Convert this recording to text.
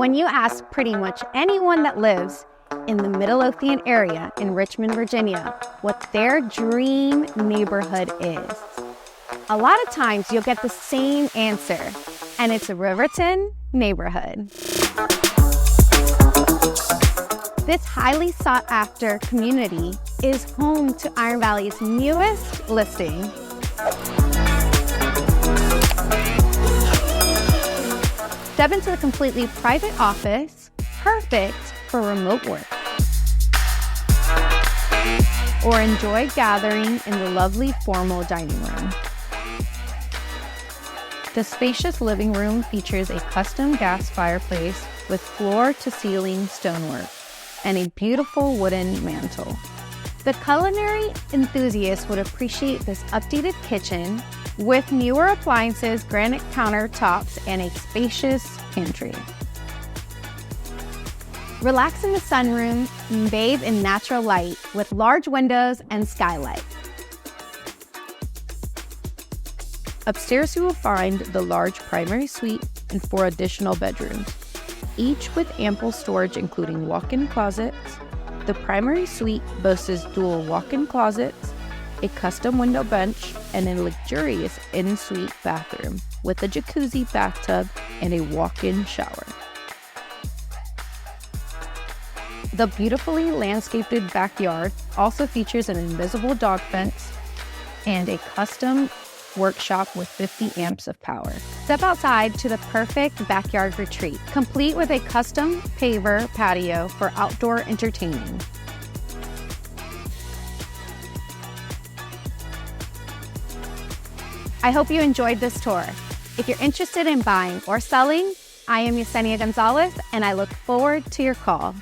When you ask pretty much anyone that lives in the Midlothian area in Richmond, Virginia, what their dream neighborhood is, a lot of times you'll get the same answer, and it's a Riverton neighborhood. This highly sought-after community is home to Iron Valley's newest listing. Step into the completely private office, perfect for remote work. Or enjoy gathering in the lovely formal dining room. The spacious living room features a custom gas fireplace with floor-to-ceiling stonework and a beautiful wooden mantel. The culinary enthusiast would appreciate this updated kitchen with newer appliances, granite countertops, and a spacious pantry. Relax in the sunroom and bathe in natural light with large windows and skylight. Upstairs you will find the large primary suite and 4 additional bedrooms, each with ample storage including walk-in closets. The primary suite boasts dual walk-in closets, a custom window bench, and a luxurious en-suite bathroom with a jacuzzi bathtub and a walk-in shower. The beautifully landscaped backyard also features an invisible dog fence and a custom workshop with 50 amps of power. Step outside to the perfect backyard retreat, complete with a custom paver patio for outdoor entertaining. I hope you enjoyed this tour. If you're interested in buying or selling, I am Yesenia Gonzalez, and I look forward to your call.